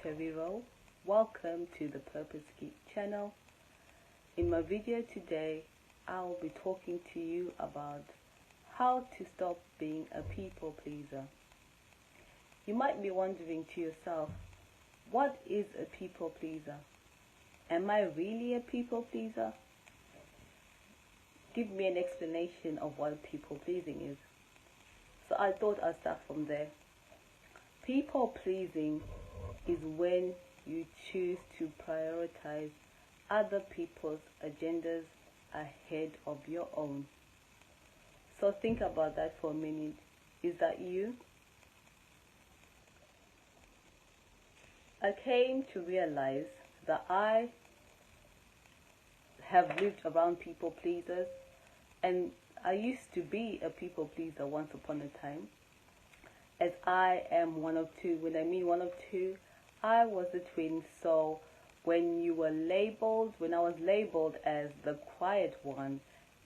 Tariro. Welcome to the Purpose Geek channel. In my video today, I'll be talking to you about how to stop being a people pleaser. You might be wondering to yourself, what is a people pleaser? Am I really a people pleaser? Give me an explanation of what people pleasing is. So I thought I'd start from there. People pleasing is when you choose to prioritize other people's agendas ahead of your own. So think about that for a minute. Is that you? I came to realize that I have lived around people pleasers, and I used to be a people pleaser once upon a time, as I am one of two. When I mean one of two, I was a twin. So when I was labeled as the quiet one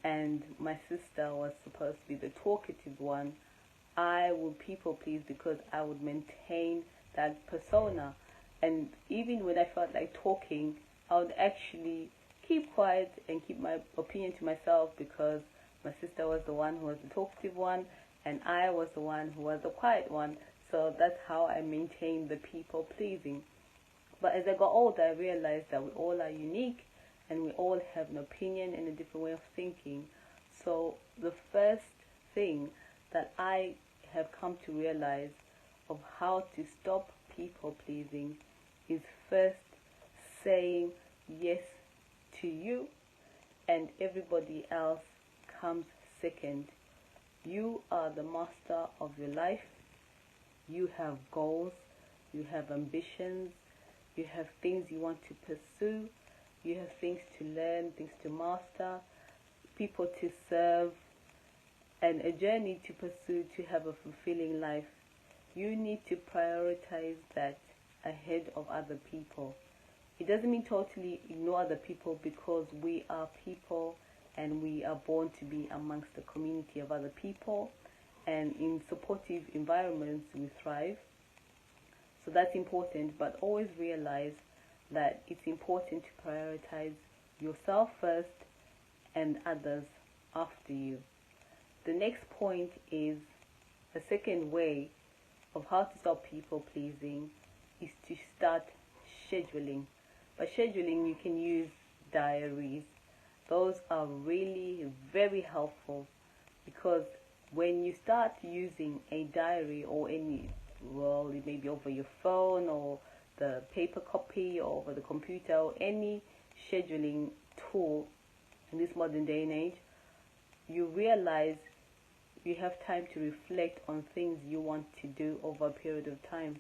and my sister was supposed to be the talkative one, I would people please because I would maintain that persona. And even when I felt like talking, I would actually keep quiet and keep my opinion to myself because my sister was the one who was the talkative one and I was the one who was the quiet one. So that's how I maintained the people pleasing. But as I got older, I realized that we all are unique and we all have an opinion and a different way of thinking. So the first thing that I have come to realize of how to stop people pleasing is first saying yes to you, and everybody else comes second. You are the master of your life. You have goals, you have ambitions, you have things you want to pursue, you have things to learn, things to master, people to serve, and a journey to pursue to have a fulfilling life. You need to prioritize that ahead of other people. It doesn't mean totally ignore other people, because we are people and we are born to be amongst the community of other people, and in supportive environments we thrive. So that's important, but always realize that it's important to prioritize yourself first and others after you. The next point is a second way of how to stop people pleasing is to start scheduling. By scheduling, you can use diaries. Those are really very helpful, because when you start using a diary or it may be over your phone or the paper copy or over the computer or any scheduling tool in this modern day and age, you realize you have time to reflect on things you want to do over a period of time.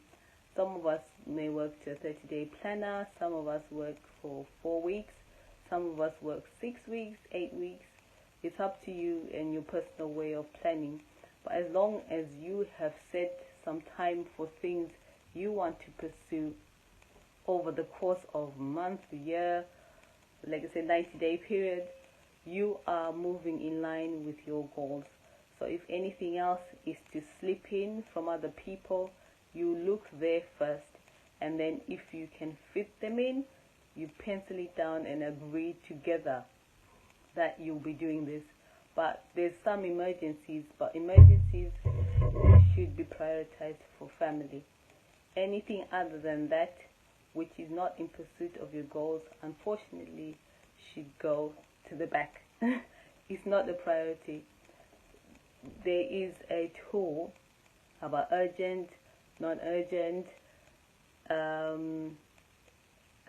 Some of us may work to a 30-day planner, some of us work for 4 weeks, some of us work 6 weeks, 8 weeks. It's up to you and your personal way of planning. But as long as you have set some time for things you want to pursue over the course of a month, a year, like I said, 90-day period, you are moving in line with your goals. So if anything else is to slip in from other people, you look there first, and then if you can fit them in, you pencil it down and agree together that you'll be doing this. But there's some emergencies, but emergencies should be prioritized for family. Anything other than that, which is not in pursuit of your goals, unfortunately should go to the back. It's not a priority. There is a tool about urgent, non-urgent,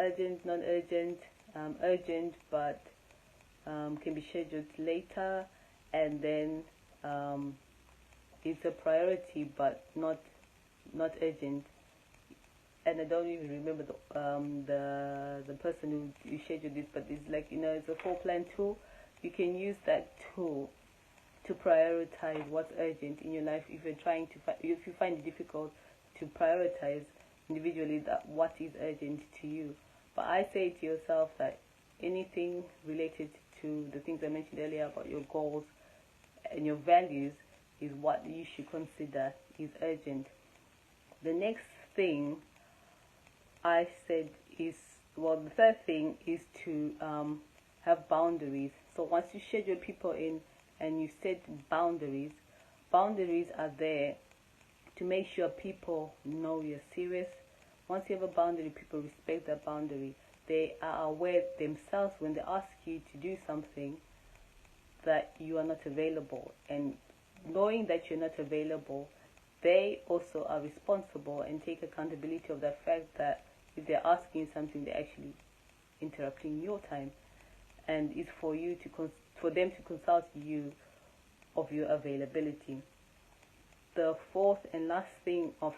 urgent, non-urgent, urgent but can be scheduled later, and then it's a priority but not urgent. And I don't even remember the person who scheduled this, but it's like, it's a full plan tool. You can use that tool to prioritize what's urgent in your life if you find it difficult to prioritize individually that what is urgent to you. But I say to yourself that anything related to the things I mentioned earlier about your goals and your values is what you should consider is urgent. The next thing I said is, well, the third thing is to have boundaries. So once you schedule people in and you set boundaries, boundaries are there to make sure people know you're serious. Once you have a boundary, people respect that boundary. They are aware themselves when they ask you to do something that you are not available. And knowing that you're not available, they also are responsible and take accountability of the fact that if they're asking you something, they're actually interrupting your time, and it's for you to for them to consult you of your availability. The fourth and last thing of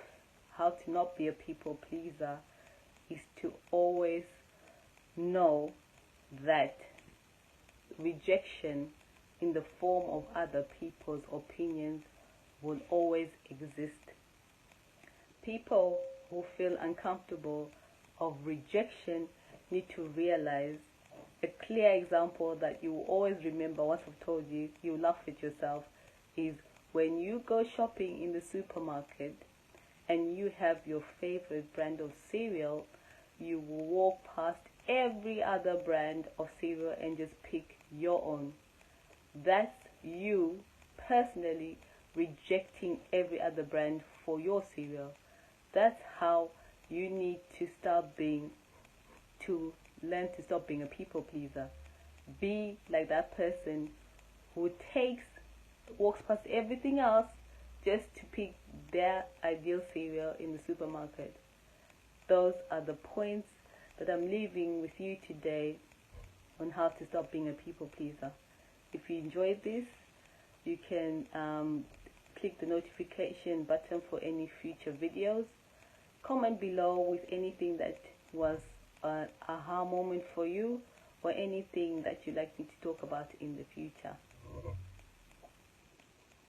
how to not be a people pleaser is to always know that rejection in the form of other people's opinions will always exist. People who feel uncomfortable of rejection need to realize, a clear example that you will always remember, once I've told you, you laugh at yourself, is when you go shopping in the supermarket and you have your favorite brand of cereal, you will walk past every other brand of cereal and just pick your own. That's you personally rejecting every other brand for your cereal. That's how you need to learn to stop being a people pleaser. Be like that person who walks past everything else just to pick their ideal cereal in the supermarket. Those are the points that I'm leaving with you today on how to stop being a people pleaser. If you enjoyed this, you can click the notification button for any future videos. Comment below with anything that was an aha moment for you, or anything that you'd like me to talk about in the future.